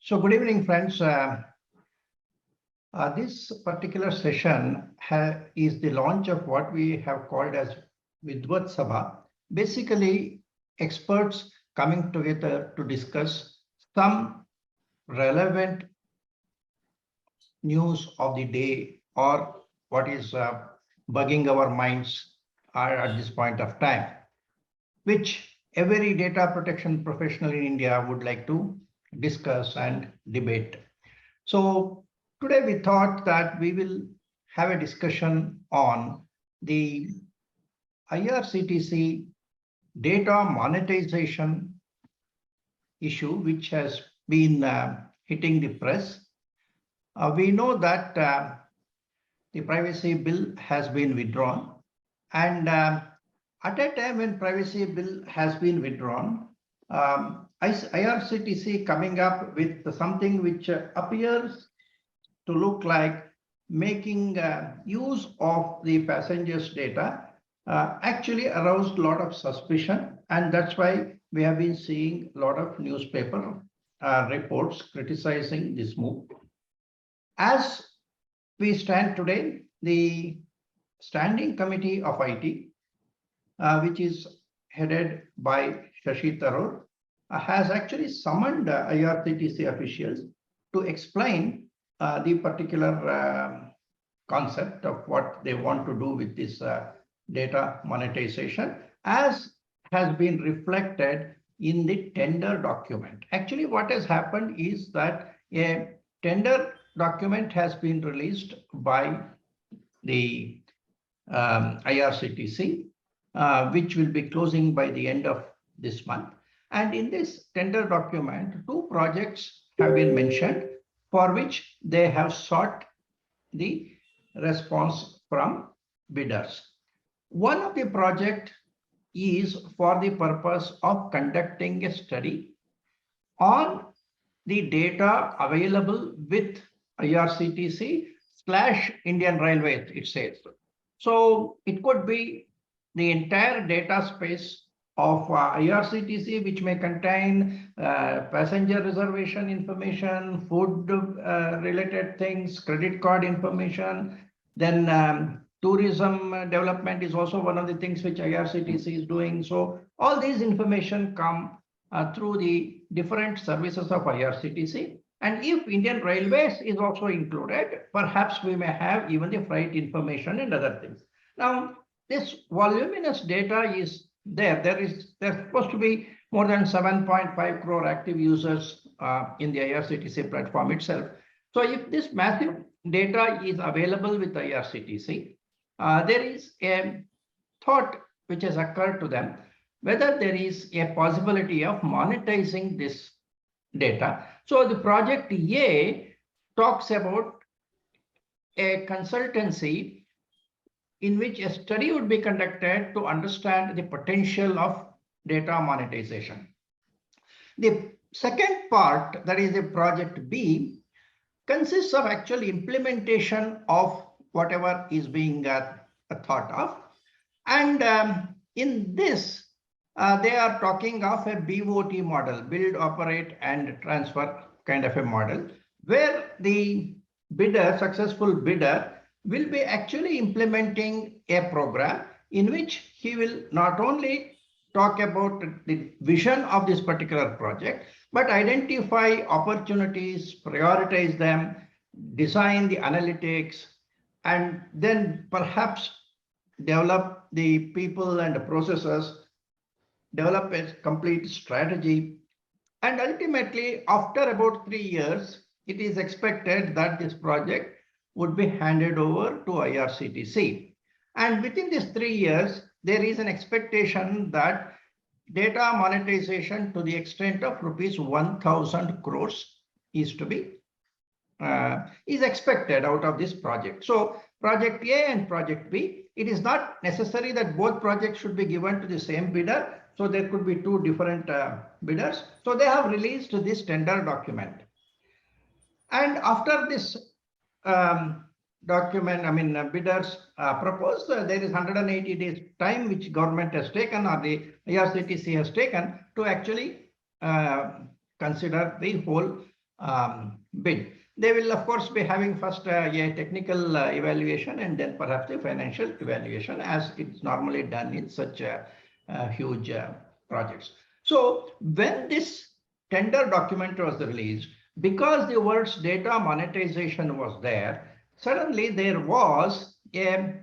So good evening, friends. This particular session is the launch of what we have called as Vidwat Sabha. Basically, experts coming together to discuss some relevant news of the day or what is bugging our minds at this point of time, which every data protection professional in India would like to discuss and debate. So today we thought that we will have a discussion on the IRCTC data monetization issue, which has been hitting the press. We know that the privacy bill has been withdrawn, and at a time when privacy bill has been withdrawn, IRCTC coming up with something which appears to look like making use of the passengers' data actually aroused a lot of suspicion, and that's why we have been seeing a lot of newspaper reports criticizing this move. As we stand today, the Standing Committee of IT, which is headed by Shashi Tharoor, has actually summoned IRCTC officials to explain the particular concept of what they want to do with this data monetization, as has been reflected in the tender document. Actually, what has happened is that a tender document has been released by the IRCTC, which will be closing by the end of this month. And in this tender document, two projects have been mentioned for which they have sought the response from bidders. One of the project is for the purpose of conducting a study on the data available with IRCTC / Indian Railways, it says. So it could be the entire data space of IRCTC, which may contain passenger reservation information, food related things, credit card information. Then tourism development is also one of the things which IRCTC is doing. So all these information come through the different services of IRCTC. And if Indian Railways is also included, perhaps we may have even the freight information and other things. Now, this voluminous data is there. There's supposed to be more than 7.5 crore active users in the IRCTC platform itself. So if this massive data is available with IRCTC, there is a thought which has occurred to them whether there is a possibility of monetizing this data. So the project A talks about a consultancy in which a study would be conducted to understand the potential of data monetization. The second part, that is the project B, consists of actual implementation of whatever is being thought of. And in this, they are talking of a BOT model, build, operate, and transfer kind of a model, where the bidder, successful bidder, will be actually implementing a program in which he will not only talk about the vision of this particular project, but identify opportunities, prioritize them, design the analytics, and then perhaps develop the people and the processes, develop a complete strategy. And ultimately, after about 3 years, it is expected that this project would be handed over to IRCTC. And within these 3 years, there is an expectation that data monetization to the extent of rupees 1,000 crores is expected out of this project. So project A and project B, it is not necessary that both projects should be given to the same bidder. So there could be two different bidders. So they have released this tender document. And after this document, bidders propose, there is 180 days time which government has taken or the IRCTC has taken to actually consider the whole bid. They will, of course, be having first a technical evaluation and then perhaps the financial evaluation, as it's normally done in such huge projects. So when this tender document was released, because the words data monetization was there, suddenly there was a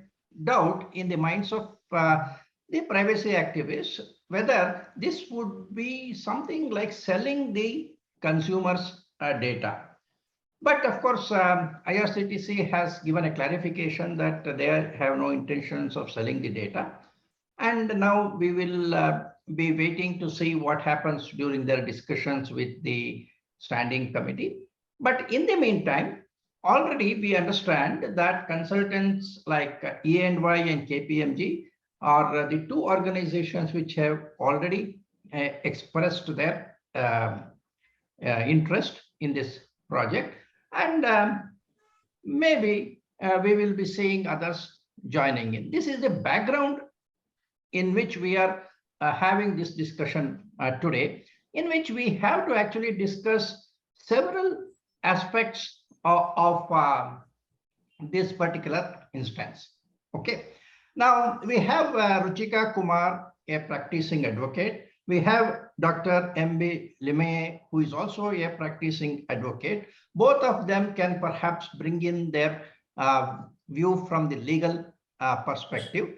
doubt in the minds of the privacy activists whether this would be something like selling the consumers' data. But of course, IRCTC has given a clarification that they have no intentions of selling the data. And now we will be waiting to see what happens during their discussions with the standing committee. But in the meantime, already we understand that consultants like E&Y and KPMG are the two organizations which have already expressed their interest in this project. And maybe we will be seeing others joining in. This is the background in which we are having this discussion today, in which we have to actually discuss several aspects of this particular instance. Okay. Now we have Ruchika Kumar, a practicing advocate. We have Dr. M.B. Limay, who is also a practicing advocate. Both of them can perhaps bring in their view from the legal perspective.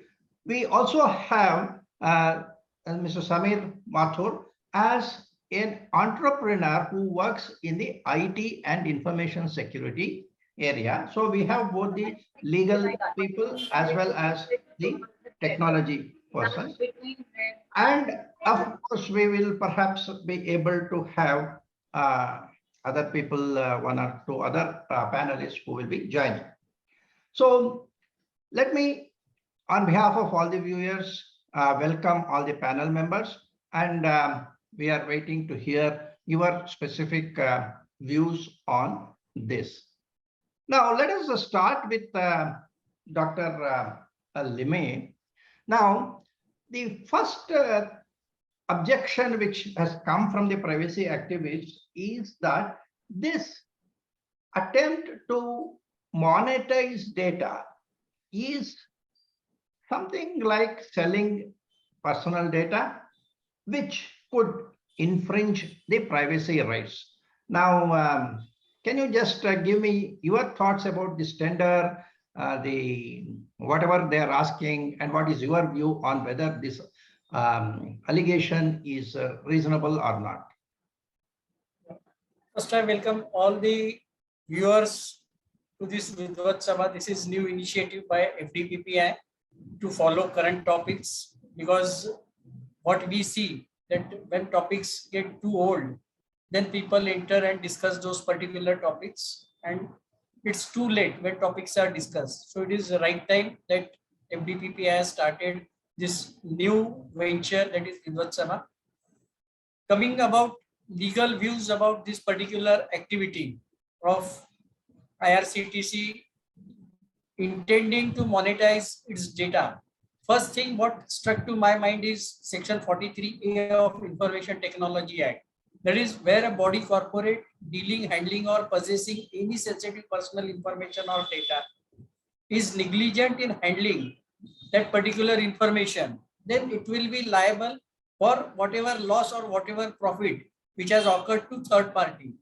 We also have Mr. Samir Mathur as an entrepreneur who works in the IT and information security area. So we have both the legal people as well as the technology persons. And of course, we will perhaps be able to have other people, one or two other panelists who will be joining. So let me, on behalf of all the viewers, welcome all the panel members, and we are waiting to hear your specific views on this. Now, let us start with Dr. Limay. Now, the first objection which has come from the privacy activists is that this attempt to monetize data is something like selling personal data, which could infringe the privacy rights. Now, can you just give me your thoughts about this tender, whatever they are asking, and what is your view on whether this allegation is reasonable or not? First, I welcome all the viewers to this Vidwat Sabha. This is new initiative by FDPPI to follow current topics, because what we see that when topics get too old, then people enter and discuss those particular topics, and it's too late when topics are discussed. So it is the right time that FDPPI has started this new venture, that is Vidwat Saha. Coming about legal views about this particular activity of IRCTC intending to monetize its data. First thing what struck to my mind is Section 43A of Information Technology Act. That is where a body corporate dealing, handling or possessing any sensitive personal information or data is negligent in handling that particular information, then it will be liable for whatever loss or whatever profit which has occurred to third party.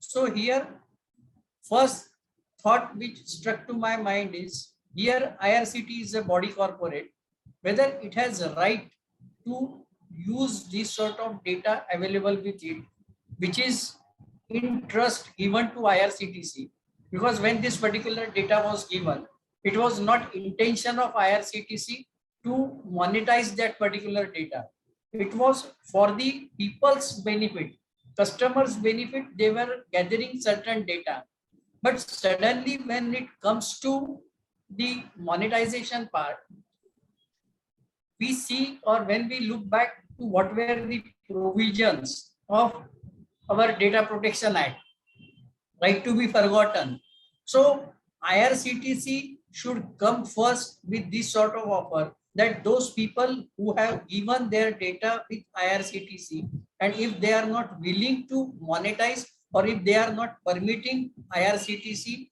So here, first thought which struck to my mind is, here IRCT is a body corporate, whether it has a right to use this sort of data available with it, which is in trust given to IRCTC. Because when this particular data was given, it was not intention of IRCTC to monetize that particular data. It was for the people's benefit, customers' benefit. They were gathering certain data. But suddenly when it comes to the monetization part, we see, or when we look back to what were the provisions of our Data Protection Act, right to be forgotten. So IRCTC should come first with this sort of offer, that those people who have given their data with IRCTC, and if they are not willing to monetize or if they are not permitting IRCTC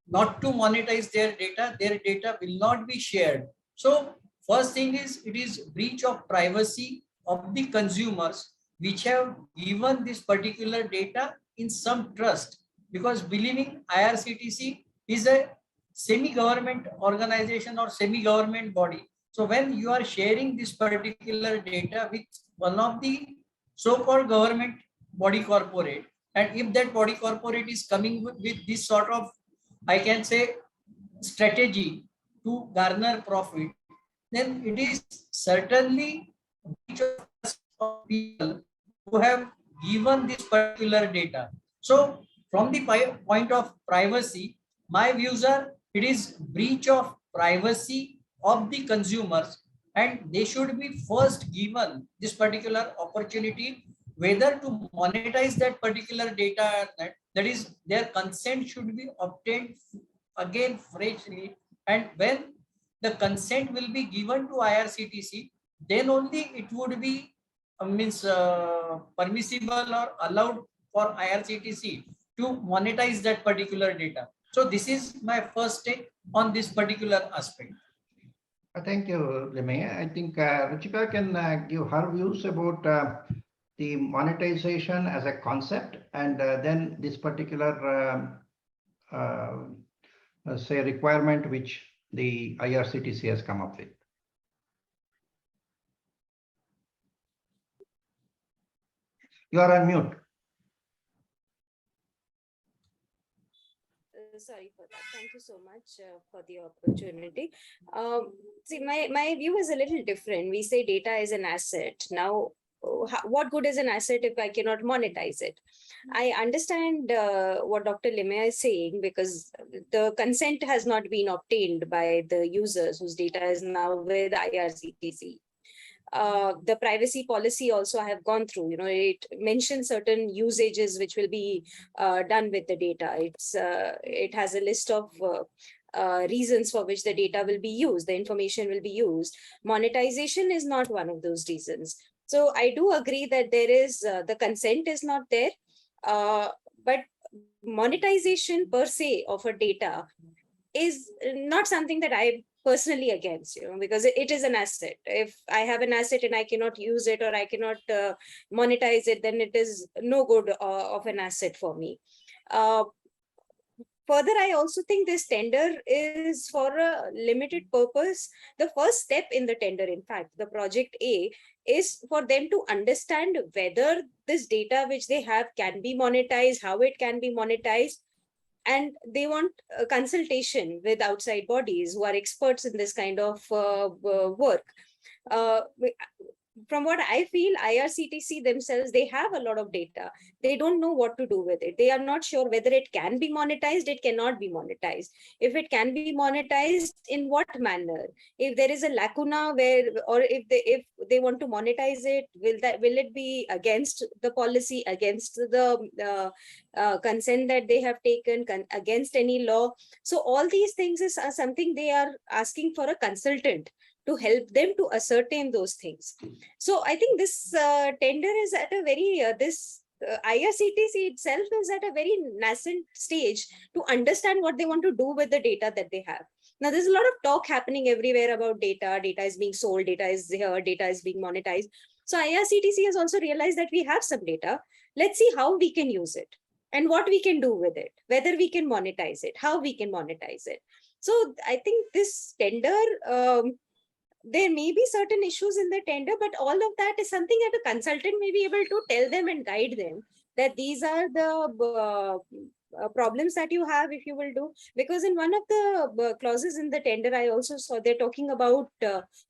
not to monetize their data will not be shared. So first thing is, it is breach of privacy of the consumers which have given this particular data in some trust, because believing IRCTC is a semi-government organization or semi-government body. So when you are sharing this particular data with one of the so-called government body corporate, and if that body corporate is coming with this sort of, I can say, strategy to garner profit, then it is certainly breach of people who have given this particular data. So from the point of privacy, my views are it is breach of privacy of the consumers, and they should be first given this particular opportunity whether to monetize that particular data or not. That is, their consent should be obtained again freshly, and when the consent will be given to IRCTC, then only it would be permissible or allowed for IRCTC to monetize that particular data. So this is my first take on this particular aspect. Thank you, Lime. I think Ruchika can give her views about the monetization as a concept, and then this particular say requirement which the IRCTC has come up with. You are on mute. Sorry for that. Thank you so much for the opportunity. See, my view is a little different. We say data is an asset. Now, what good is an asset if I cannot monetize it? I understand what Dr. Limea is saying, because the consent has not been obtained by the users whose data is now with IRCTC. The privacy policy also I have gone through, it mentions certain usages which will be done with the data. It has a list of reasons for which the data will be used, the information will be used. Monetization is not one of those reasons. So I do agree that there is, the consent is not there, but monetization per se of a data is not something that I personally against, because it is an asset. If I have an asset and I cannot use it, or I cannot monetize it, then it is no good of an asset for me. Further, I also think this tender is for a limited purpose. The first step in the tender, in fact, the project A, is for them to understand whether this data which they have can be monetized, how it can be monetized. And they want a consultation with outside bodies who are experts in this kind of work. From what I feel, IRCTC themselves, they have a lot of data. They don't know what to do with it. They are not sure whether it can be monetized, it cannot be monetized. If it can be monetized, in what manner? If there is a lacuna where, or if they want to monetize it, will it be against the policy, against the consent that they have taken, against any law? So all these things is something they are asking for a consultant to help them to ascertain those things. So I think this tender is at a very, IRCTC itself is at a very nascent stage to understand what they want to do with the data that they have. Now, there's a lot of talk happening everywhere about data. Data is being sold, data is here, data is being monetized. So IRCTC has also realized that we have some data. Let's see how we can use it and what we can do with it, whether we can monetize it, how we can monetize it. So I think this tender, there may be certain issues in the tender, but all of that is something that a consultant may be able to tell them and guide them, that these are the problems that you have if you will do. Because in one of the clauses in the tender, I also saw they're talking about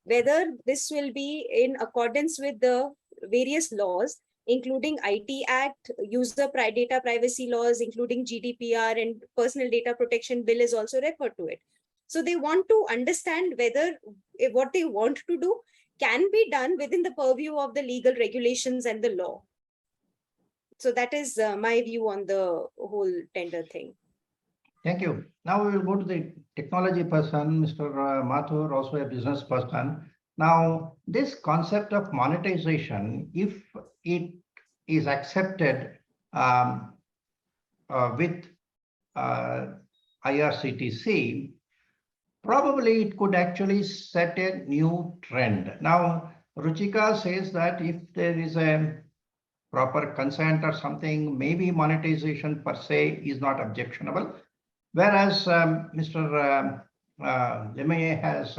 whether this will be in accordance with the various laws, including IT Act, user data privacy laws, including GDPR, and personal data protection bill is also referred to it. So they want to understand whether what they want to do can be done within the purview of the legal regulations and the law. So that is my view on the whole tender thing. Thank you. Now we will go to the technology person, Mr. Mathur, also a business person. Now, this concept of monetization, if it is accepted um, with IRCTC, probably it could actually set a new trend. Now, Ruchika says that if there is a proper consent or something, maybe monetization per se is not objectionable. Whereas Mr. Lemay has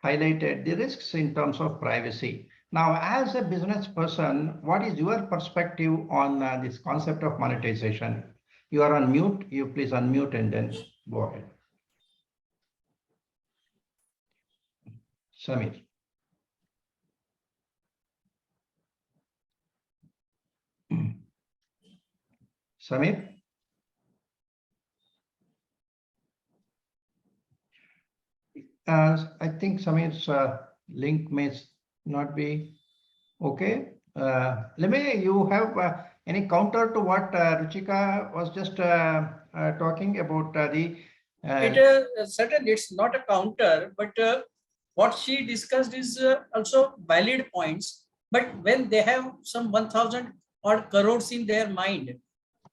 highlighted the risks in terms of privacy. Now, as a business person, what is your perspective on this concept of monetization? You are on mute. You please unmute and then go ahead. Samir. Samir? I think Samir's link may not be okay. Lemay, you have any counter to what Ruchika was just talking about the Certainly it's not a counter, but what she discussed is also valid points. But when they have some 1,000 odd crores in their mind,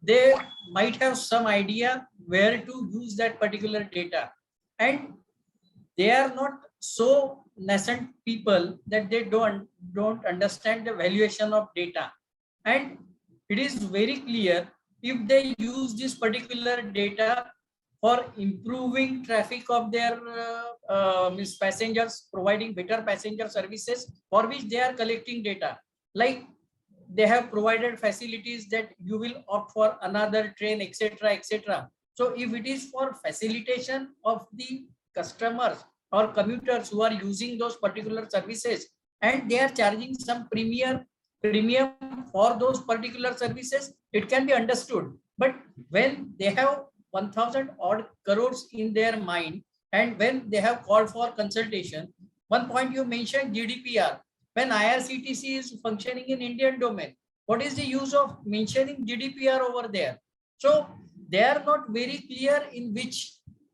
they might have some idea where to use that particular data. And they are not so nascent people that they don't understand the valuation of data. And it is very clear, if they use this particular data for improving traffic of their passengers, providing better passenger services, for which they are collecting data, like they have provided facilities that you will opt for another train, etc., etc. So if it is for facilitation of the customers or commuters who are using those particular services, and they are charging some premium for those particular services, it can be understood. But when they have 1,000 odd crores in their mind, and when they have called for consultation, one point you mentioned, GDPR. When IRCTC is functioning in Indian domain, what is the use of mentioning GDPR over there? So they are not very clear in which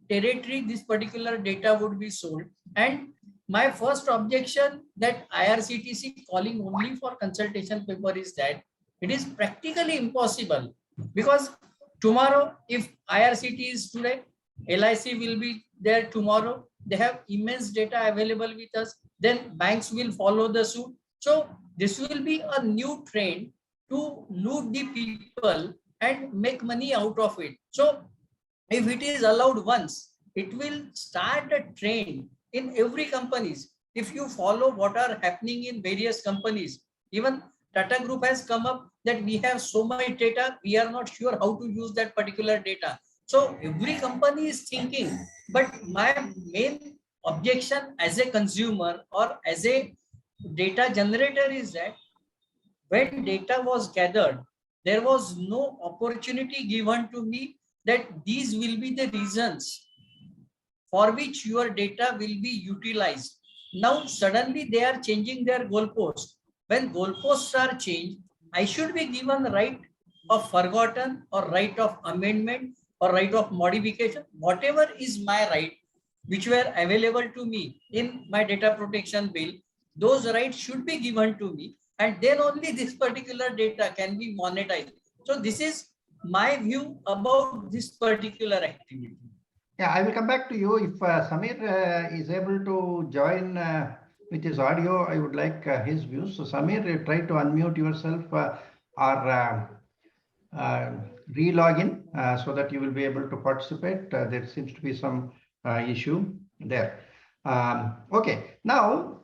territory this particular data would be sold. And my first objection that IRCTC calling only for consultation paper is that it is practically impossible, because tomorrow if IRCT is today, LIC will be there tomorrow. They have immense data available with us. Then banks will follow the suit. So this will be a new trend to loot the people and make money out of it. So if it is allowed once, it will start a trend in every companies. If you follow what are happening in various companies, even Tata Group has come up that we have so much data, we are not sure how to use that particular data. So every company is thinking, but my main objection as a consumer or as a data generator is that when data was gathered, there was no opportunity given to me that these will be the reasons for which your data will be utilized. Now suddenly they are changing their goalposts. When goalposts are changed, I should be given the right of forgotten or right of amendment or right of modification, whatever is my right, which were available to me in my data protection bill. Those rights should be given to me, and then only this particular data can be monetized. So this is my view about this particular activity. Yeah, I will come back to you. If Samir is able to join with his audio, I would like his views. So Samir, try to unmute yourself or re-log in so that you will be able to participate. There seems to be some issue there. Okay, now,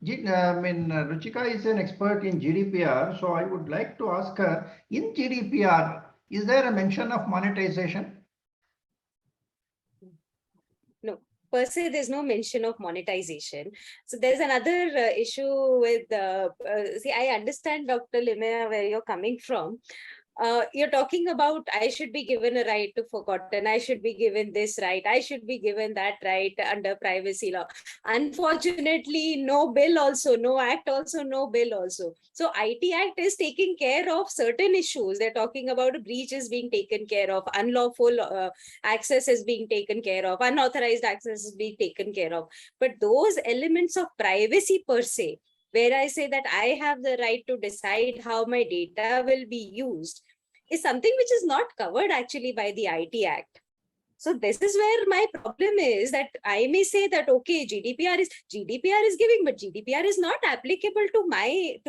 Ruchika is an expert in GDPR, so I would like to ask her, in GDPR, is there a mention of monetization? No, per se, there's no mention of monetization. So there's another issue with, see, I understand, Dr. Limea, where you're coming from. You're talking about, I should be given a right to forgotten, I should be given this right, I should be given that right under privacy law. Unfortunately, no bill also, no act also, no bill also. So IT Act is taking care of certain issues. They're talking about a breach is being taken care of, unlawful access is being taken care of, unauthorized access is being taken care of. But those elements of privacy per se, where I say that I have the right to decide how my data will be used, is something which is not covered actually by the IT Act. So this is where my problem is, that I may say that okay, GDPR is giving, but GDPR is not applicable to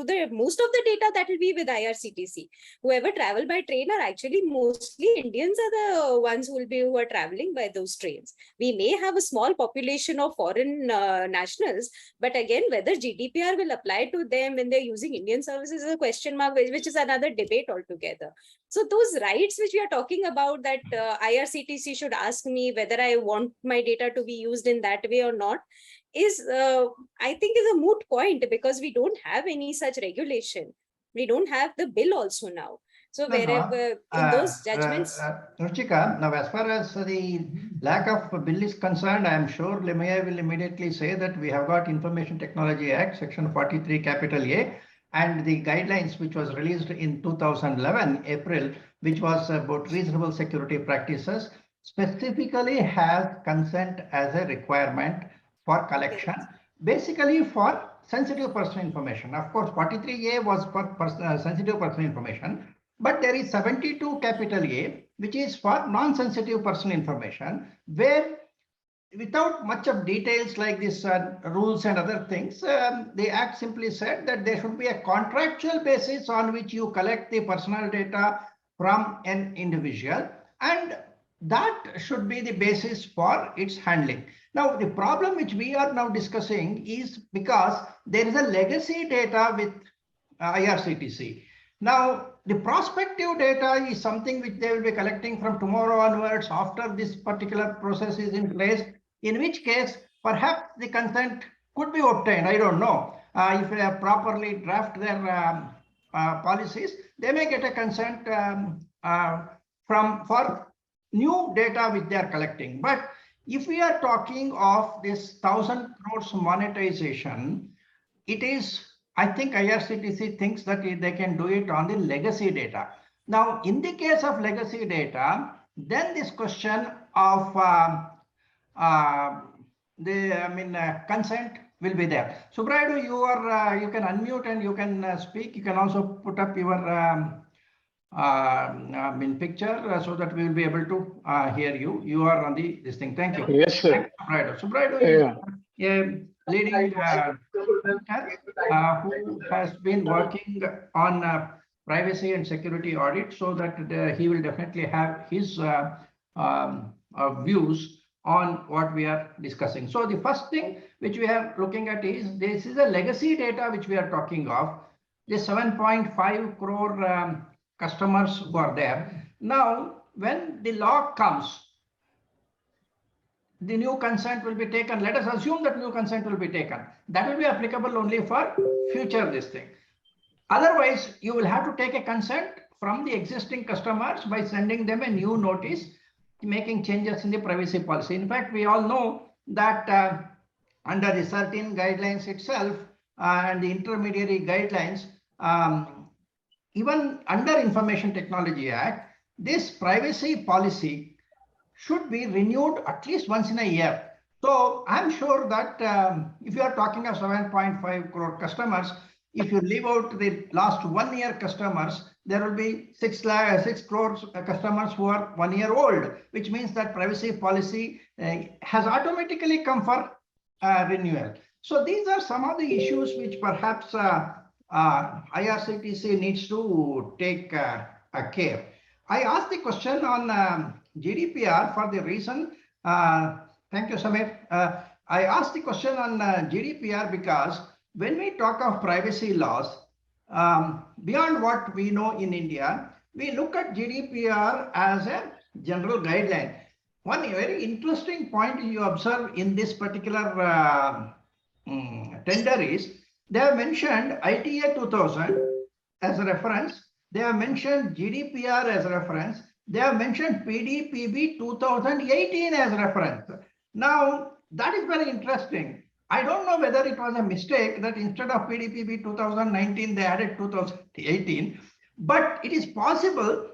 the most of the data that will be with IRCTC. Whoever travel by train are actually mostly Indians are the ones who are traveling by those trains. We may have a small population of foreign nationals, but again, whether GDPR will apply to them when they're using Indian services is a question mark, which is another debate altogether. So those rights which we are talking about, that IRCTC should ask me whether I want my data to be used in that way or not, is I think is a moot point, because we don't have any such regulation. We don't have the bill also now. So No, no. wherever in those judgments. Ruchika, now as far as the lack of bill is concerned, I am sure Lemaya will immediately say that we have got Information Technology Act, Section 43, capital A, and the guidelines which was released in 2011, April, which was about reasonable security practices, specifically has consent as a requirement for collection, basically for sensitive personal information. Of course, 43A was for sensitive personal information. But there is 72 capital A, which is for non-sensitive personal information, where without much of details like this rules and other things, the Act simply said that there should be a contractual basis on which you collect the personal data from an individual, and that should be the basis for its handling. Now, the problem which we are now discussing is because there is a legacy data with IRCTC. Now, the prospective data is something which they will be collecting from tomorrow onwards after this particular process is in place, in which case perhaps the consent could be obtained. I don't know. If they properly draft their policies, they may get a consent for new data which they are collecting. But if we are talking of this 1,000 crores monetization, it is, I think IRCTC thinks that they can do it on the legacy data. Now, in the case of legacy data, then this question of consent will be there. Subraidu, you can unmute and you can speak. You can also put up your picture so that we will be able to hear you. You are on this thing. Thank you. Yes, sir. Subraidu is a leading who has been working on privacy and security audit, so that he will definitely have his views on what we are discussing. So the first thing which we are looking at is, this is a legacy data which we are talking of, the 7.5 crore customers who are there. Now, when the law comes, the new consent will be taken. Let us assume that new consent will be taken. That will be applicable only for future this thing. Otherwise, you will have to take a consent from the existing customers by sending them a new notice, making changes in the privacy policy. In fact, we all know that under the certain guidelines itself and the intermediary guidelines, even under Information Technology Act, this privacy policy should be renewed at least once in a year. So I'm sure that if you are talking of 7.5 crore customers, if you leave out the last 1 year customers, there will be 6 crore customers who are 1 year old, which means that privacy policy has automatically come for renewal. So these are some of the issues which perhaps IRCTC needs to take care. I asked the question on GDPR for the reason, thank you, Samir. I asked the question on GDPR because when we talk of privacy laws, beyond what we know in India, we look at GDPR as a general guideline. One very interesting point you observe in this particular tender is, they have mentioned ITA 2000 as a reference. They have mentioned GDPR as a reference. They have mentioned PDPB 2018 as a reference. Now, that is very interesting. I don't know whether it was a mistake that instead of PDPB 2019, they added 2018, but it is possible.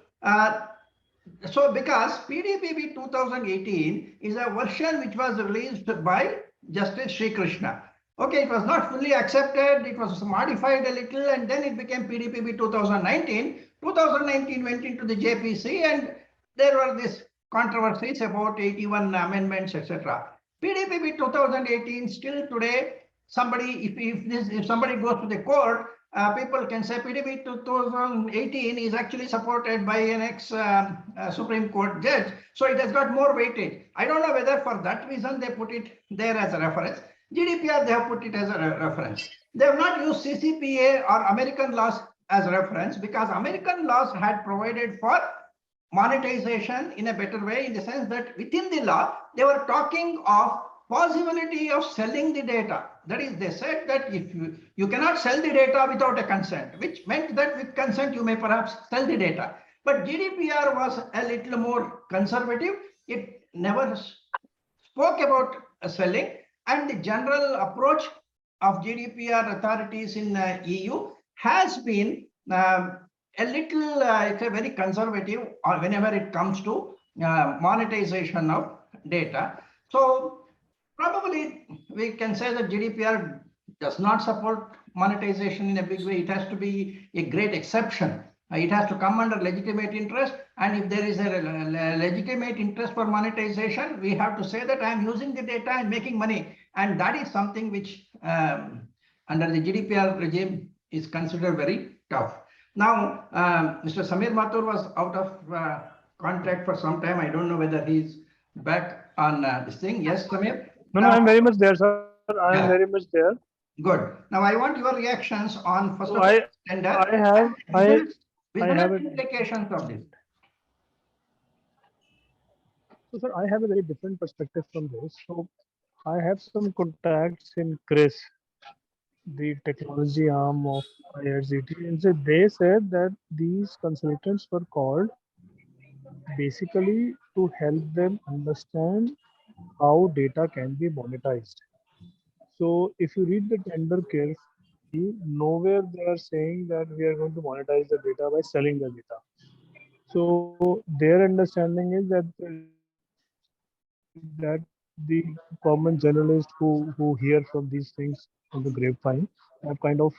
So because PDPB 2018 is a version which was released by Justice Sri Krishna. Okay, it was not fully accepted. It was modified a little, and then it became PDPB 2019. 2019 went into the JPC, and there were these controversies about 81 amendments, etc. PDPB 2018 still today. Somebody, if somebody goes to the court, people can say PDP 2018 is actually supported by an ex-Supreme Court judge, so it has got more weightage. I don't know whether for that reason they put it there as a reference. GDPR, they have put it as a reference. They have not used CCPA or American laws as reference because American laws had provided for monetization in a better way, in the sense that within the law, they were talking of possibility of selling the data. That is, they said that if you cannot sell the data without a consent, which meant that with consent, you may perhaps sell the data. But GDPR was a little more conservative. It never spoke about selling, and the general approach of GDPR authorities in EU has been a little, it's a very conservative whenever it comes to monetization of data. So probably we can say that GDPR does not support monetization in a big way. It has to be a great exception. It has to come under legitimate interest. And if there is a legitimate interest for monetization, we have to say that I am using the data and making money. And that is something which under the GDPR regime is considered very tough. Now, Mr. Samir Mathur was out of contact for some time. I don't know whether he's back on this thing. Yes, Samir? No, I'm very much there, sir. I am very much there. Good. Now I want your reactions on first So of all tender. I have implications of this. So, sir, I have a very different perspective from this. So, I have some contacts in CRIS, the technology arm of IRCTC, and so they said that these consultants were called basically to help them understand how data can be monetized. So, if you read the tender carefully, nowhere they are saying that we are going to monetize the data by selling the data. So their understanding is that the common journalist who hear from these things on the grapevine have kind of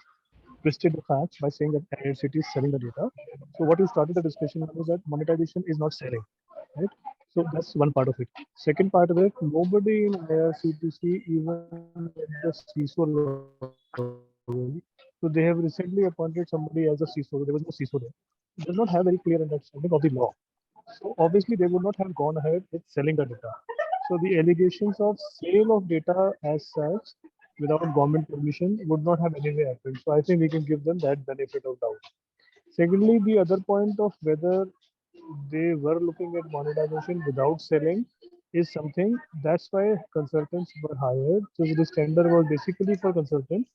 twisted the facts by saying that IRCTC is selling the data. So what you started the discussion on is that monetization is not selling, right? So that's one part of it. Second part of it, nobody in IRCTC, even at the CISO level, so they have recently appointed somebody as a CISO. There was no CISO there. Does not have very clear understanding of the law. So obviously they would not have gone ahead with selling the data. So the allegations of sale of data as such without government permission would not have anyway happened. So I think we can give them that benefit of doubt. Secondly, the other point of whether they were looking at monetization without selling is something that's why consultants were hired. So this tender was basically for consultants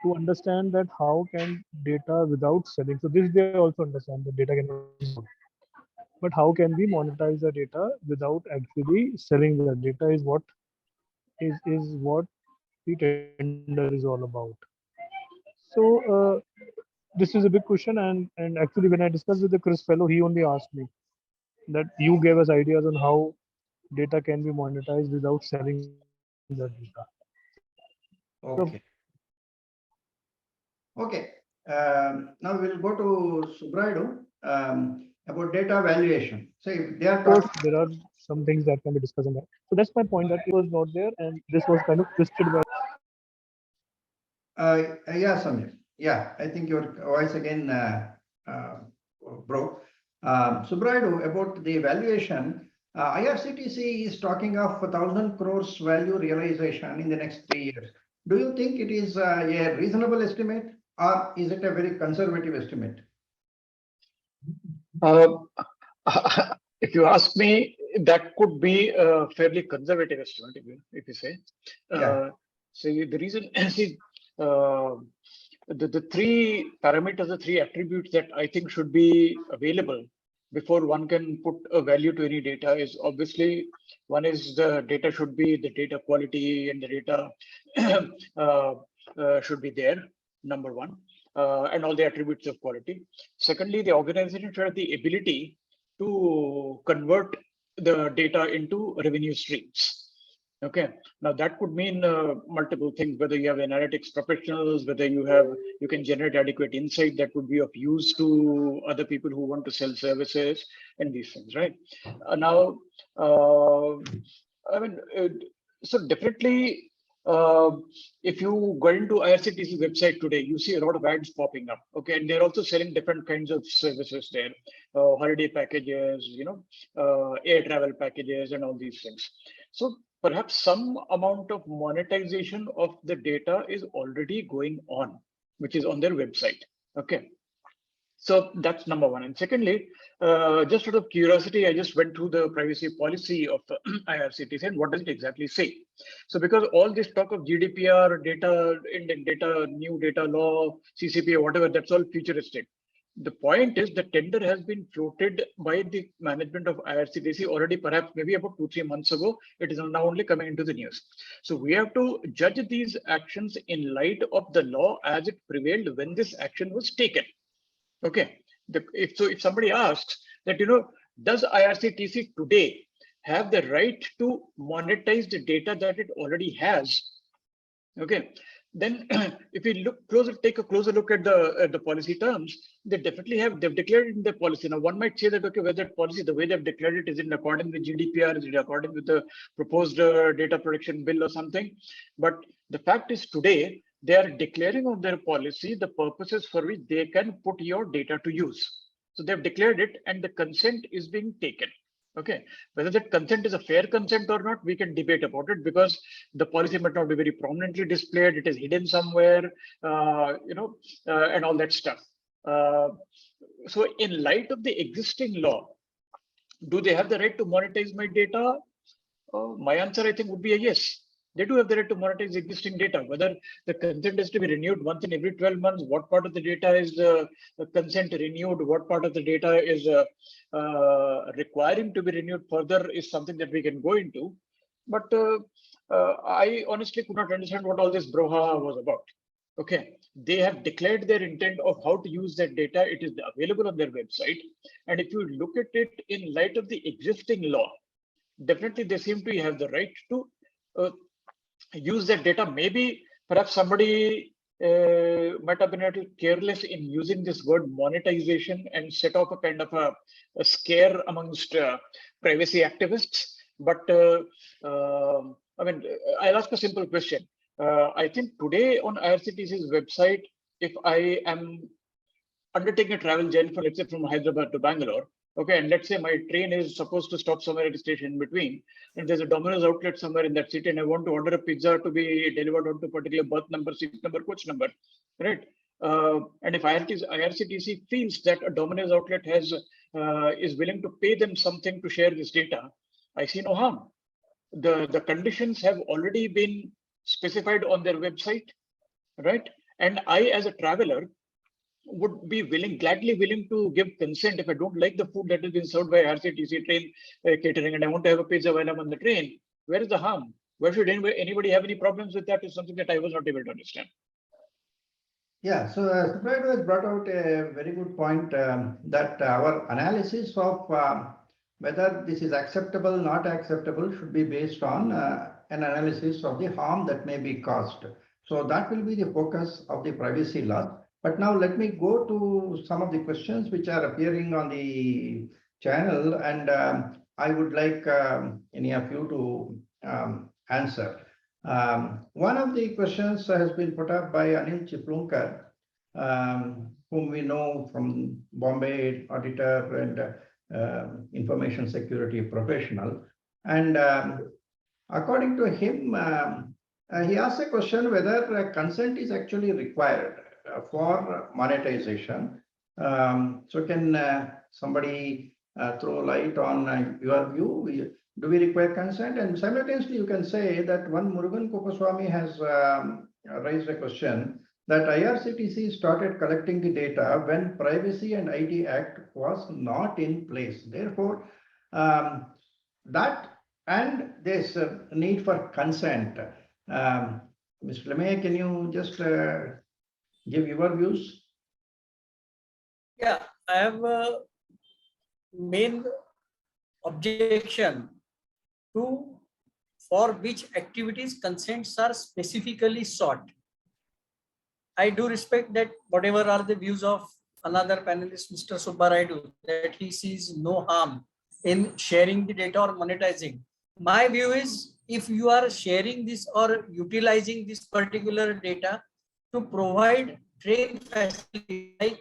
to understand that how can data without selling. So this they also understand that data cannot be sold. But how can we monetize the data without actually selling the data is what the tender is all about. So this is a big question, and actually when I discussed with the Chris fellow, he only asked me that you gave us ideas on how data can be monetized without selling the data. Okay. Okay. Now we'll go to Subraidu about data valuation. So they are of course, there are some things that can be discussed on that. So that's my point, that it was not there, and this was kind of twisted by. Yeah, Samir. Yeah, I think your voice again broke. Subraidu, about the valuation, IRCTC is talking of 1,000 crores value realization in the next 3 years. Do you think it is a reasonable estimate, or is it a very conservative estimate? If you ask me, that could be a fairly conservative estimate, if you say. See, the reason, see, the three parameters, the three attributes that I think should be available before one can put a value to any data is obviously, one is the data should be the data quality, and the data should be there, number one, and all the attributes of quality. Secondly, the organization should have the ability to convert the data into revenue streams. Okay, now that could mean multiple things, whether you have analytics professionals, whether you can generate adequate insight that would be of use to other people who want to sell services and these things, right? Now, I mean, so definitely, uh, if you go into IRCTC website today, you see a lot of ads popping up. Okay, and they're also selling different kinds of services there, holiday packages, air travel packages, and all these things. So perhaps some amount of monetization of the data is already going on, which is on their website. Okay. So that's number one. And secondly, just out of curiosity, I just went through the privacy policy of IRCTC and what does it exactly say? So because all this talk of GDPR, data, Indian data, new data law, CCPA, whatever, that's all futuristic. The point is the tender has been floated by the management of IRCTC already, perhaps maybe about 2-3 months ago. It is now only coming into the news. So we have to judge these actions in light of the law as it prevailed when this action was taken. Okay. If somebody asks that, does IRCTC today have the right to monetize the data that it already has? Okay. Then if we take a closer look at the policy terms, they've declared it in the policy. Now one might say that, okay, whether that policy, the way they've declared it, is in accordance with GDPR, is it according with the proposed data protection bill or something? But the fact is today, they are declaring of their policy the purposes for which they can put your data to use. So they've declared it and the consent is being taken. Okay, whether that consent is a fair consent or not, we can debate about it because the policy might not be very prominently displayed. It is hidden somewhere, and all that stuff. So in light of the existing law, do they have the right to monetize my data? My answer, I think, would be a yes. They do have the right to monetize existing data. Whether the consent is to be renewed once in every 12 months, what part of the data is consent renewed, what part of the data is requiring to be renewed further is something that we can go into. But I honestly could not understand what all this brouhaha was about. Okay, they have declared their intent of how to use that data. It is available on their website. And if you look at it in light of the existing law, definitely they seem to have the right to use that data. Maybe perhaps somebody might have been a little careless in using this word monetization and set off a kind of a scare amongst privacy activists. But I'll ask a simple question. I think today on IRCTC's website, if I am undertaking a travel journey from, let's say, from Hyderabad to Bangalore, okay, and let's say my train is supposed to stop somewhere at a station in between, and there's a Domino's outlet somewhere in that city, and I want to order a pizza to be delivered onto a particular berth number, seat number, coach number, right? And if IRCTC feels that a Domino's outlet is willing to pay them something to share this data, I see no harm. The conditions have already been specified on their website, right? And I, as a traveler, would be gladly willing to give consent if I don't like the food that is being served by IRCTC train catering and I want to have a pizza while I'm on the train. Where is the harm? Where should anybody have any problems with that is something that I was not able to understand. Yeah, so Subhrayo has brought out a very good point that our analysis of whether this is acceptable, not acceptable should be based on an analysis of the harm that may be caused. So that will be the focus of the privacy law. But now let me go to some of the questions which are appearing on the channel, and I would like any of you to answer. One of the questions has been put up by Anil Chiplunkar, whom we know from Bombay auditor and information security professional. And according to him, he asked a question whether consent is actually required for monetization. So can somebody throw light on your view? Do we require consent? And simultaneously, you can say that one Murugan Kokoswamy has raised a question that IRCTC started collecting the data when Privacy and ID Act was not in place. Therefore, that and this need for consent. Mr. LeMay, can you just give your views? Yeah, I have a main objection to for which activities consents are specifically sought. I do respect that whatever are the views of another panelist, Mr. Subbaraidu, that he sees no harm in sharing the data or monetizing. My view is, if you are sharing this or utilizing this particular data to provide train facility like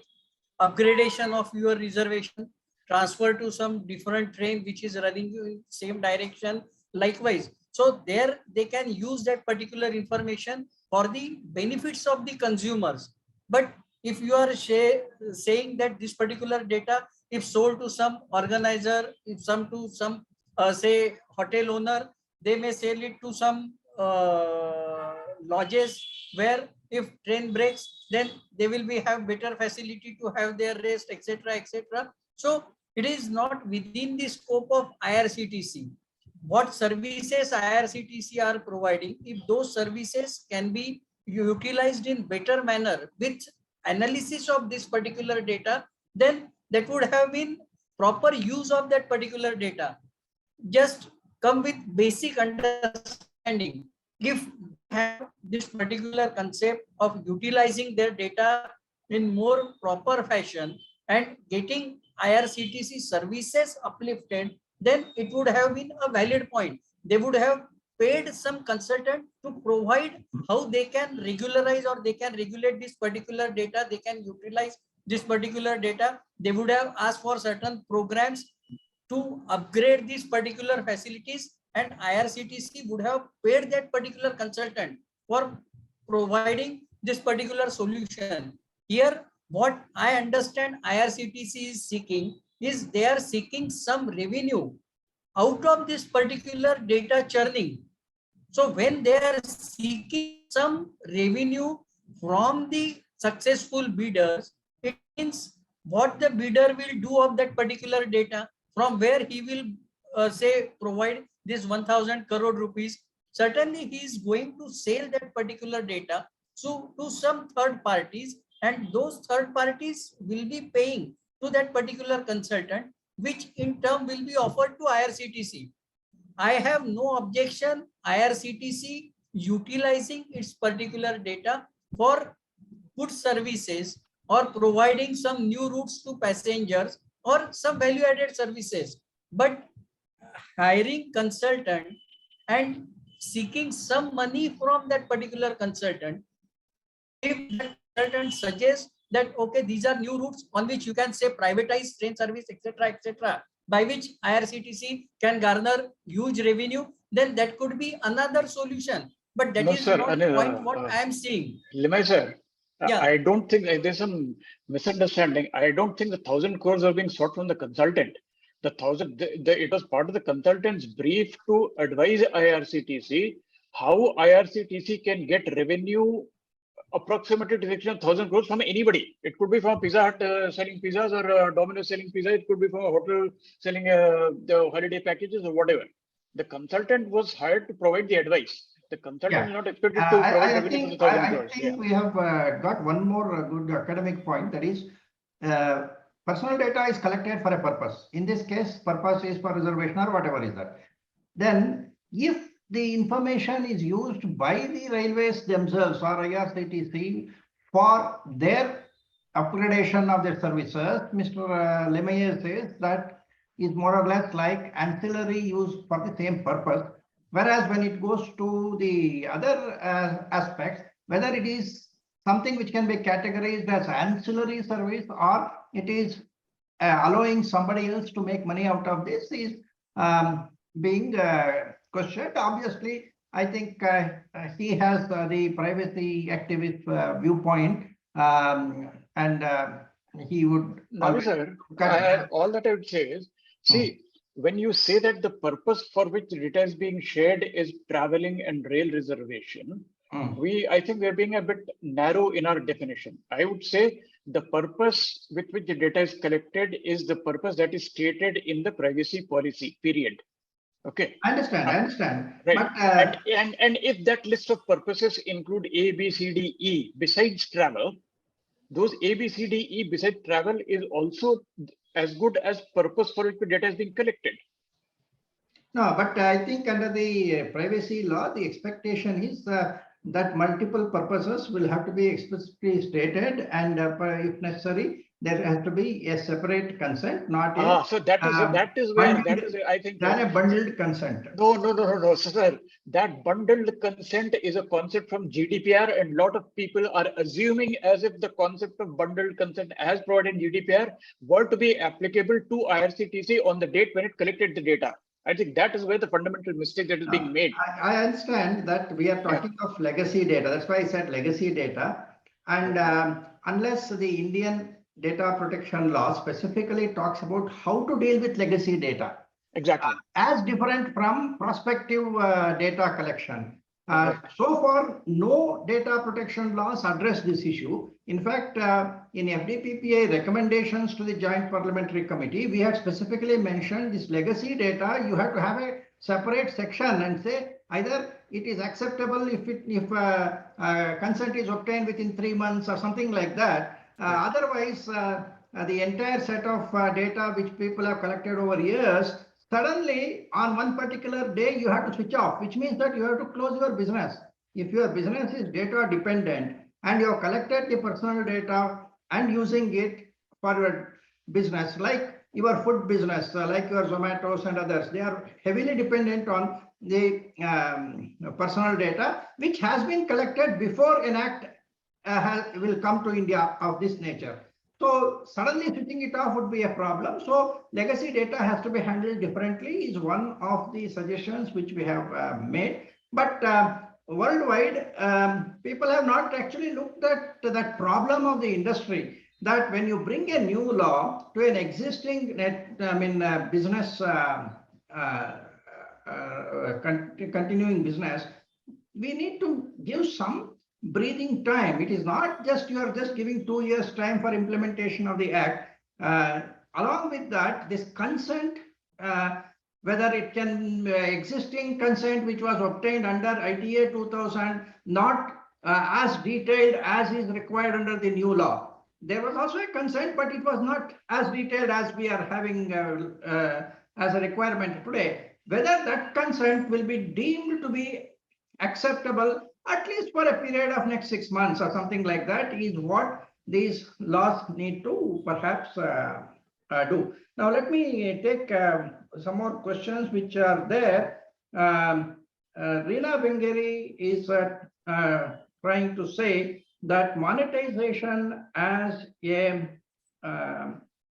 upgradation of your reservation, transfer to some different train which is running in same direction, likewise. So there they can use that particular information for the benefits of the consumers. But if you are saying that this particular data, if sold to some organizer, if some to some say hotel owner, they may sell it to some lodges where if train breaks, then they will be have better facility to have their rest, etc., etc. So it is not within the scope of IRCTC. What services IRCTC are providing, if those services can be utilized in better manner with analysis of this particular data, then that would have been proper use of that particular data. Just come with basic understanding. If have this particular concept of utilizing their data in more proper fashion and getting IRCTC services uplifted, then it would have been a valid point. They would have paid some consultant to provide how they can regularize or they can regulate this particular data, they can utilize this particular data. They would have asked for certain programs to upgrade these particular facilities, and IRCTC would have paid that particular consultant for providing this particular solution. Here, what I understand IRCTC is seeking is they are seeking some revenue out of this particular data churning. So when they are seeking some revenue from the successful bidders, it means what the bidder will do of that particular data, from where he will say provide this 1000 crore rupees. Certainly he is going to sell that particular data to some third parties, and those third parties will be paying to that particular consultant, which in turn will be offered to IRCTC. I have no objection IRCTC utilizing its particular data for good services or providing some new routes to passengers or some value added services. But hiring consultant and seeking some money from that particular consultant, if that consultant suggests that, okay, these are new routes on which you can say privatize train service, etc., etc., by which IRCTC can garner huge revenue, then that could be another solution. But that No, is sir, not the point what I am seeing. Limai sir, Yeah. I don't think there's some misunderstanding. I don't think the 1000 crores are being sought from the consultant. It was part of the consultant's brief to advise IRCTC how IRCTC can get revenue approximately to the extent of 1000 crores from anybody. It could be from Pizza Hut selling pizzas, or Domino's selling pizza. It could be from a hotel selling the holiday packages or whatever. The consultant was hired to provide the advice. The consultant is not expected to provide revenue from the 1000 crores. I think we have got one more good academic point, that is personal data is collected for a purpose. In this case, purpose is for reservation or whatever is that. Then if the information is used by the railways themselves or IRCTC for their upgradation of their services, Mr. Lemaier says that is more or less like ancillary use for the same purpose. Whereas when it goes to the other aspects, whether it is something which can be categorized as ancillary service or it is allowing somebody else to make money out of this is being questioned. Obviously, I think he has the privacy activist viewpoint, and he would. No, sir. All that I would say is, see, when you say that the purpose for which data is being shared is traveling and rail reservation, I think we're being a bit narrow in our definition. I would say the purpose with which the data is collected is the purpose that is stated in the privacy policy, period. Okay. I understand. Right. But, and if that list of purposes include A, B, C, D, E besides travel, those A, B, C, D, E besides travel is also as good as purpose for which the data is being collected. No, but I think under the privacy law, the expectation is that multiple purposes will have to be explicitly stated, and if necessary, there has to be a separate consent, not a So that is where I think than a bundled consent. no, sir. That bundled consent is a concept from GDPR, and a lot of people are assuming as if the concept of bundled consent as provided in GDPR were to be applicable to IRCTC on the date when it collected the data. I think that is where the fundamental mistake that is being made. I understand that we are talking of legacy data. That's why I said legacy data. And unless the Indian data protection law specifically talks about how to deal with legacy data. Exactly. As different from prospective data collection. So far, no data protection laws address this issue. In fact, in FDPPA recommendations to the Joint Parliamentary Committee, we had specifically mentioned this legacy data. You have to have a separate section and say either it is acceptable if consent is obtained within 3 months or something like that. Otherwise, the entire set of data which people have collected over years, suddenly on one particular day you have to switch off, which means that you have to close your business. If your business is data dependent and you have collected the personal data and using it for your business, like your food business, like your Zomatos and others, they are heavily dependent on the personal data, which has been collected before an act will come to India of this nature. So suddenly switching it off would be a problem. So legacy data has to be handled differently is one of the suggestions which we have made. But worldwide, people have not actually looked at that problem of the industry, that when you bring a new law to an existing business, continuing business, we need to give some breathing time. It is not just you are just giving 2 years time for implementation of the act. Along with that, this consent, whether it can existing consent which was obtained under ITA 2000, not as detailed as is required under the new law. There was also a consent, but it was not as detailed as we are having as a requirement today. Whether that consent will be deemed to be acceptable at least for a period of next 6 months or something like that is what these laws need to perhaps do. Now, let me take some more questions which are there. Reena Bengeri is trying to say that monetization as a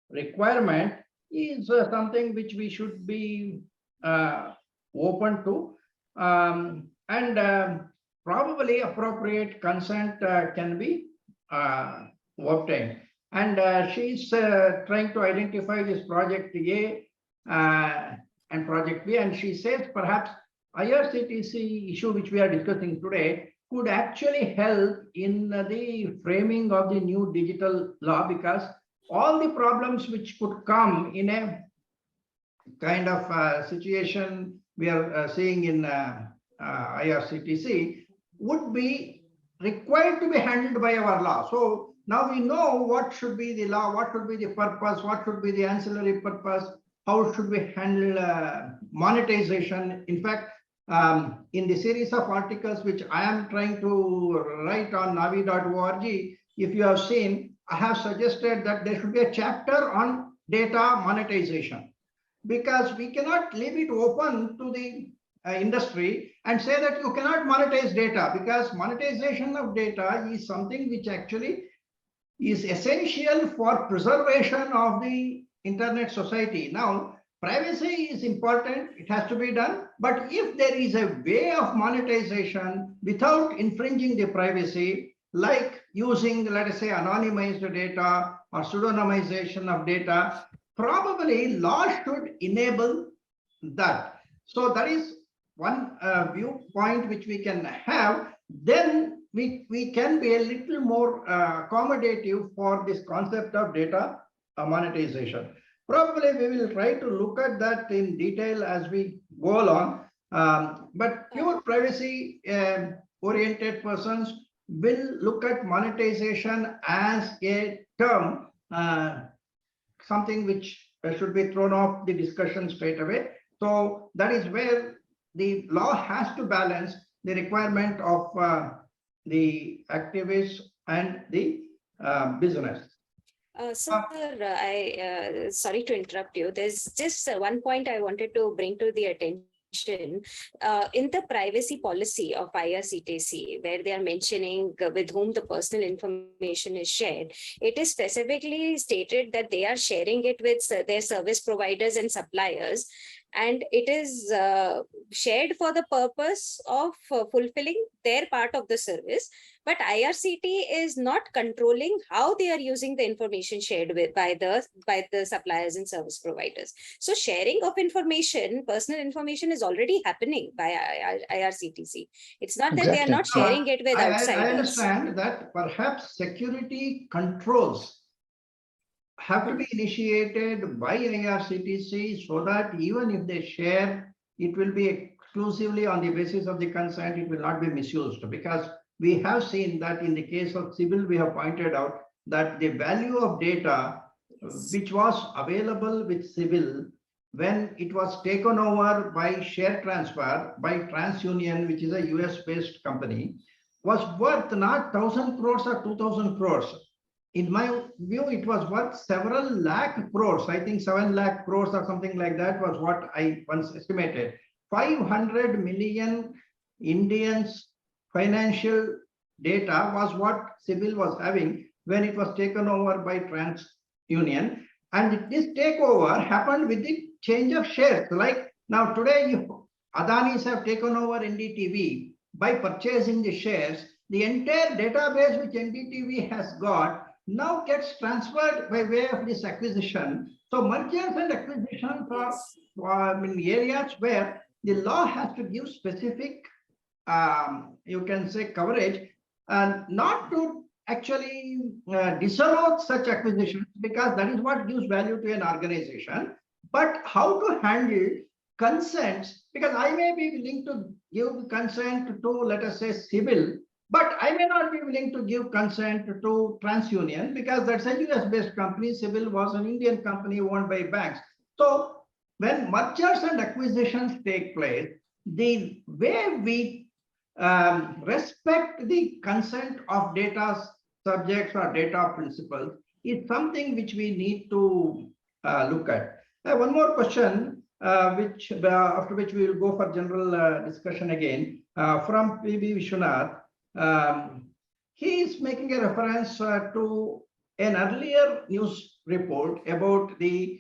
requirement is something which we should be open to. Probably appropriate consent can be obtained. And she's trying to identify this project A and project B, and she says perhaps IRCTC issue which we are discussing today could actually help in the framing of the new digital law, because all the problems which could come in a kind of situation we are seeing in IRCTC would be required to be handled by our law. So now we know what should be the law, what should be the purpose, what should be the ancillary purpose, how should we handle monetization. In fact, in the series of articles which I am trying to write on navi.org, if you have seen, I have suggested that there should be a chapter on data monetization, because we cannot leave it open to the industry and say that you cannot monetize data, because monetization of data is something which actually is essential for preservation of the internet society. Now, privacy is important, it has to be done, but if there is a way of monetization without infringing the privacy, like using, let us say, anonymized data or pseudonymization of data, probably law should enable that. So that is one viewpoint which we can have. Then we can be a little more accommodative for this concept of data monetization. Probably we will try to look at that in detail as we go along. But pure privacy oriented persons will look at monetization as a term, something which should be thrown off the discussion straight away. So that is where the law has to balance the requirement of the activists and the business. Sir, sorry to interrupt you. There's just one point I wanted to bring to the attention. In the privacy policy of IRCTC, where they are mentioning with whom the personal information is shared, it is specifically stated that they are sharing it with their service providers and suppliers, and it is shared for the purpose of fulfilling their part of the service. But IRCT is not controlling how they are using the information shared with by the suppliers and service providers. So sharing of information, personal information, is already happening by IRCTC. It's not that they are not sharing it with outsiders. I understand that perhaps security controls have to be initiated by IRCTC so that even if they share, it will be exclusively on the basis of the consent, it will not be misused. Because we have seen that in the case of civil, we have pointed out that the value of data which was available with civil, when it was taken over by share transfer by TransUnion, which is a US-based company, was worth not 1,000 crores or 2,000 crores. In my view, it was worth several lakh crores. I think 7 lakh crores or something like that was what I once estimated. 500 million Indians' financial data was what civil was having when it was taken over by TransUnion. And this takeover happened with the change of shares. Like now today, Adanis have taken over NDTV by purchasing the shares. The entire database which NDTV has got now gets transferred by way of this acquisition. So mergers and acquisitions are in areas where the law has to give specific, you can say, coverage, and not to actually disallow such acquisitions, because that is what gives value to an organization. But how to handle consents, because I may be willing to give consent to, let us say, civil, but I may not be willing to give consent to TransUnion because that's a US-based company. Civil was an Indian company owned by banks. So when mergers and acquisitions take place, the way we respect the consent of data subjects or data principles is something which we need to look at. One more question, which after which we will go for general discussion again, from PB Vishwanath. He is making a reference to an earlier news report about the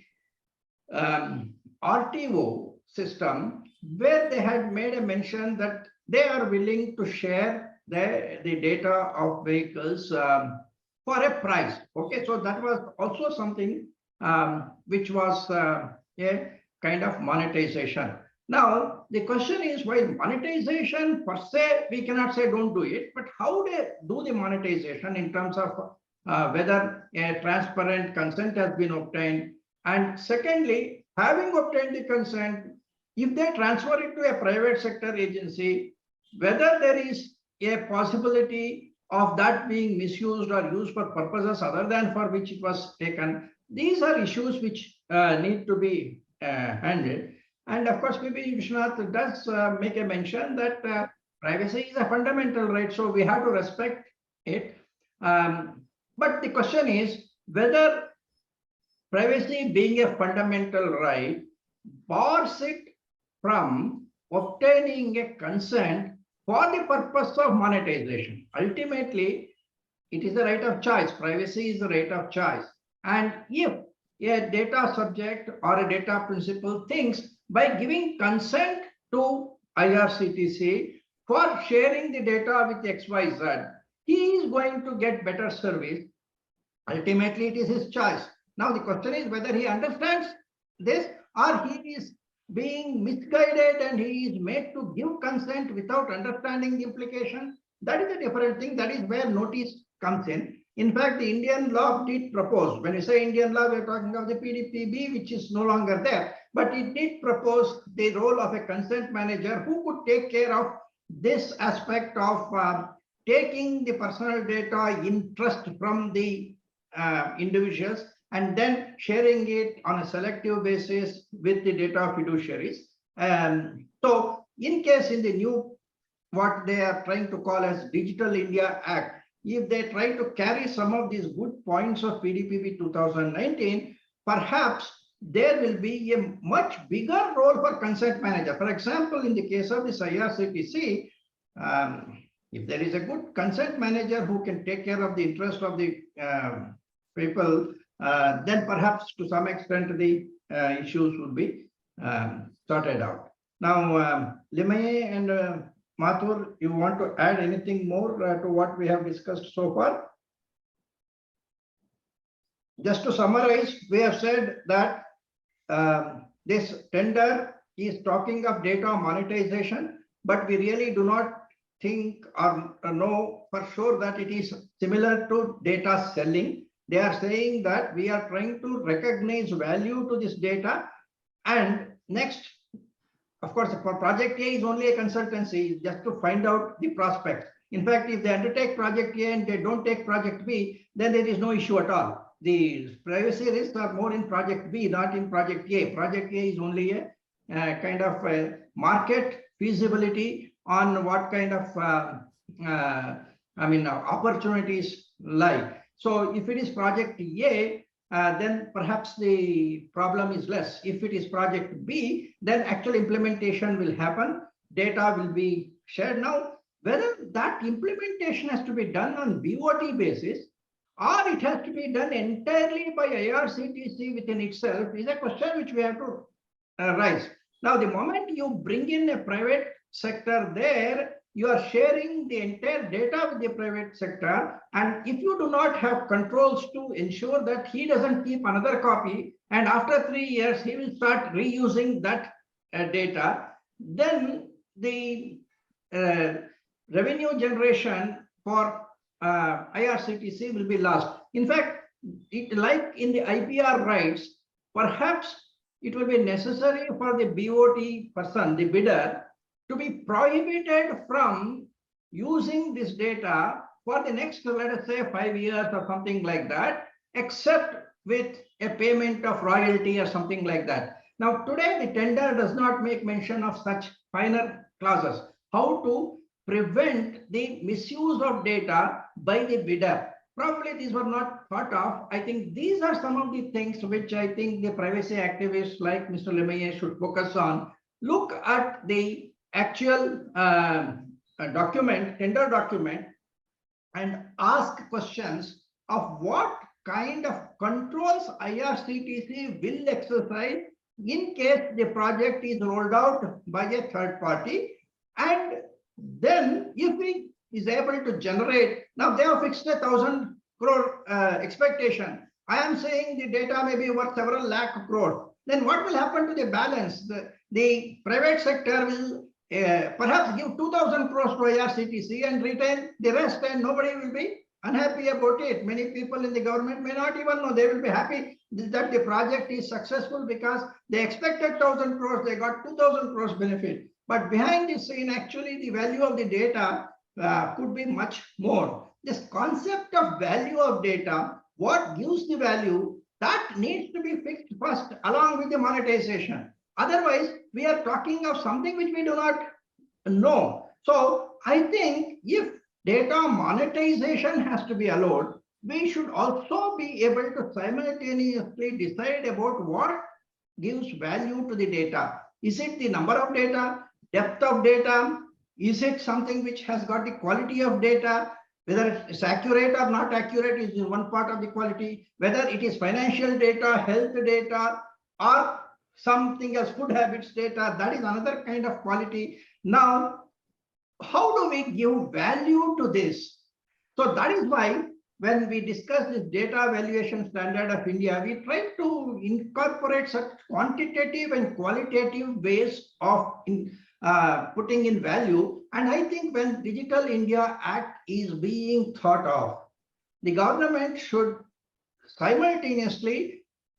RTO system, where they had made a mention that they are willing to share the data of vehicles for a price. Okay, so that was also something which was a kind of monetization. Now, the question is, while monetization per se, we cannot say don't do it, but how they do the monetization in terms of whether a transparent consent has been obtained. And secondly, having obtained the consent, if they transfer it to a private sector agency, whether there is a possibility of that being misused or used for purposes other than for which it was taken, these are issues which need to be handled. And of course, maybe Vishwanath does make a mention that privacy is a fundamental right, so we have to respect it. But the question is whether privacy being a fundamental right bars it from obtaining a consent for the purpose of monetization. Ultimately, it is a right of choice. Privacy is a right of choice. And if a data subject or a data principal thinks by giving consent to IRCTC for sharing the data with XYZ, he is going to get better service. Ultimately, it is his choice. Now, the question is whether he understands this or he is being misguided and he is made to give consent without understanding the implication. That is a different thing. That is where notice comes in. In fact, the Indian law did propose, when we say Indian law, we're talking of the PDPB, which is no longer there, but it did propose the role of a consent manager who could take care of this aspect of taking the personal data in trust from the individuals and then sharing it on a selective basis with the data fiduciaries. So in case in the new, what they are trying to call as Digital India Act, if they try to carry some of these good points of PDPP 2019, perhaps there will be a much bigger role for consent manager. For example, in the case of this IRCTC, if there is a good consent manager who can take care of the interest of the people, then perhaps to some extent the issues would be sorted out. Now, Limaye and Mathur, you want to add anything more to what we have discussed so far? Just to summarize, we have said that this tender is talking of data monetization, but we really do not think or know for sure that it is similar to data selling. They are saying that we are trying to recognize value to this data. And next, of course, for project A is only a consultancy just to find out the prospects. In fact, if they undertake project A and they don't take project B, then there is no issue at all. The privacy risks are more in project B, not in project A. Project A is only a kind of a market feasibility on what kind of opportunities lie. So if it is project A, then perhaps the problem is less. If it is project B, then actual implementation will happen. Data will be shared. Now, whether that implementation has to be done on BOT basis or it has to be done entirely by IRCTC within itself is a question which we have to raise. Now, the moment you bring in a private sector there, you are sharing the entire data with the private sector. And if you do not have controls to ensure that he doesn't keep another copy, and after 3 years, he will start reusing that data, then the revenue generation for IRCTC will be lost. In fact, like in the IPR rights, perhaps it will be necessary for the BOT person, the bidder, to be prohibited from using this data for the next, let us say, 5 years or something like that, except with a payment of royalty or something like that. Now, today, the tender does not make mention of such finer clauses. How to prevent the misuse of data by the bidder? Probably these were not thought of. I think these are some of the things which I think the privacy activists like Mr. Limaye should focus on. Look at the actual tender document, and ask questions of what kind of controls IRCTC will exercise in case the project is rolled out by a third party. And then if he is able to generate, now they have fixed 1,000 crore expectation. I am saying the data may be worth several lakh crore. Then what will happen to the balance? The private sector will perhaps give 2,000 crores to IRCTC and retain the rest, and nobody will be unhappy about it. Many people in the government may not even know. They will be happy that the project is successful because they expected 1,000 crores, they got 2,000 crores benefit. But behind the scene, actually, the value of the data could be much more. This concept of value of data, what gives the value, that needs to be fixed first along with the monetization. Otherwise, we are talking of something which we do not know. So I think if data monetization has to be allowed, we should also be able to simultaneously decide about what gives value to the data. Is it the number of data, depth of data? Is it something which has got the quality of data? Whether it's accurate or not accurate is one part of the quality. Whether it is financial data, health data, or something else, food habits data, that is another kind of quality. Now, how do we give value to this? So that is why when we discuss this data valuation standard of India, we try to incorporate such quantitative and qualitative ways of putting in value. And I think when Digital India Act is being thought of, the government should simultaneously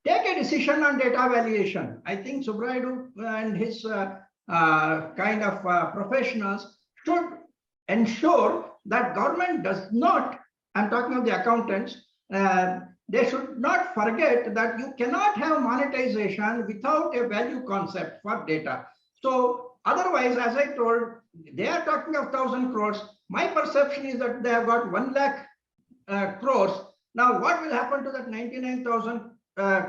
take a decision on data valuation. I think Subraidu and his kind of professionals should ensure that government does not, I'm talking of the accountants, they should not forget that you cannot have monetization without a value concept for data. So otherwise, as I told, they are talking of 1,000 crores. My perception is that they have got 1 lakh crores. Now, what will happen to that 99,000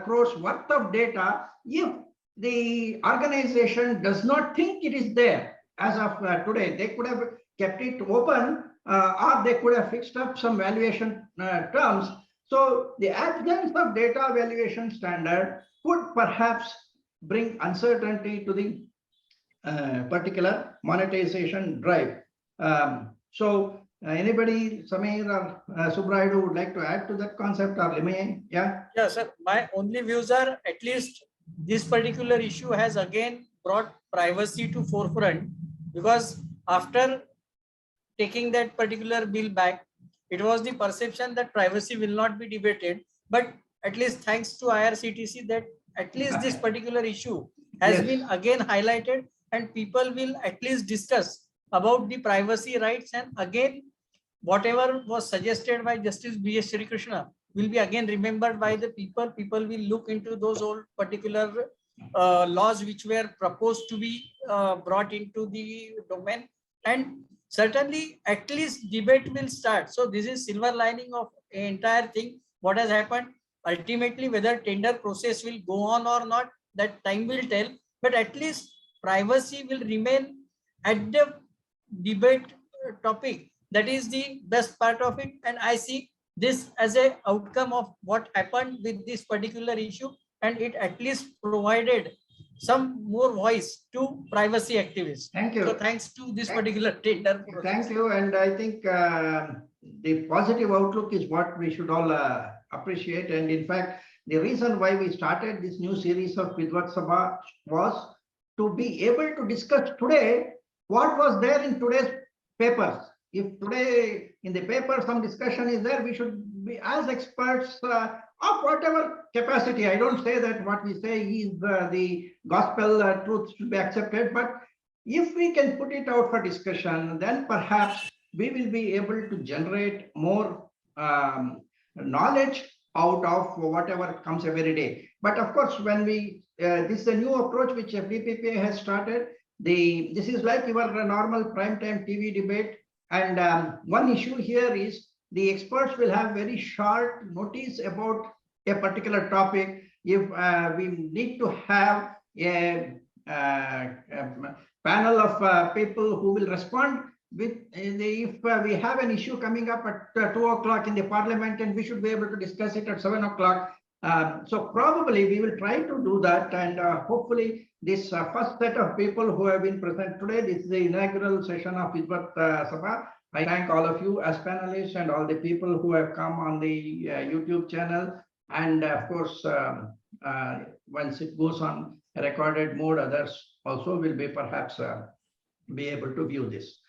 crores worth of data if the organization does not think it is there as of today? They could have kept it open, or they could have fixed up some valuation terms. So the absence of data valuation standard could perhaps bring uncertainty to the particular monetization drive. Anybody, Samir or Subraidu, would like to add to that concept, or Limaye? Yeah. Yeah, sir. My only views are, at least this particular issue has again brought privacy to forefront, because after taking that particular bill back, it was the perception that privacy will not be debated. But at least thanks to IRCTC, that at least this particular issue has Yes. been again highlighted, and people will at least discuss about the privacy rights. And again, whatever was suggested by Justice B.S. Sri Krishna will be again remembered by the people. People will look into those old particular laws which were proposed to be brought into the domain, and certainly at least debate will start. So this is silver lining of entire thing. What has happened ultimately, whether tender process will go on or not, that time will tell. But at least privacy will remain at the debate topic. That is the best part of it, and I see this as a outcome of what happened with this particular issue, and it at least provided some more voice to privacy activists. Thank you. So thanks to this particular tender process. Thank you, and I think the positive outlook is what we should all appreciate. And in fact, the reason why we started this new series of Vidwat Sabha was to be able to discuss today what was there in today's papers. If today in the paper some discussion is there, we should be as experts of whatever capacity. I don't say that what we say is the gospel truth should be accepted, but if we can put it out for discussion, then perhaps we will be able to generate more knowledge out of whatever comes every day. But of course, when we this is a new approach which FDPPA has started. This is like your normal primetime TV debate. And one issue here is the experts will have very short notice about a particular topic. If we need to have a panel of people who will respond with if we have an issue coming up at 2 o'clock in the parliament, and we should be able to discuss it at 7 o'clock. So probably we will try to do that, and hopefully this first set of people who have been present today, this is the inaugural session of Vidwat Sabha. I thank all of you as panelists and all the people who have come on the YouTube channel. And of course, once it goes on recorded mode, others also will be perhaps be able to view this.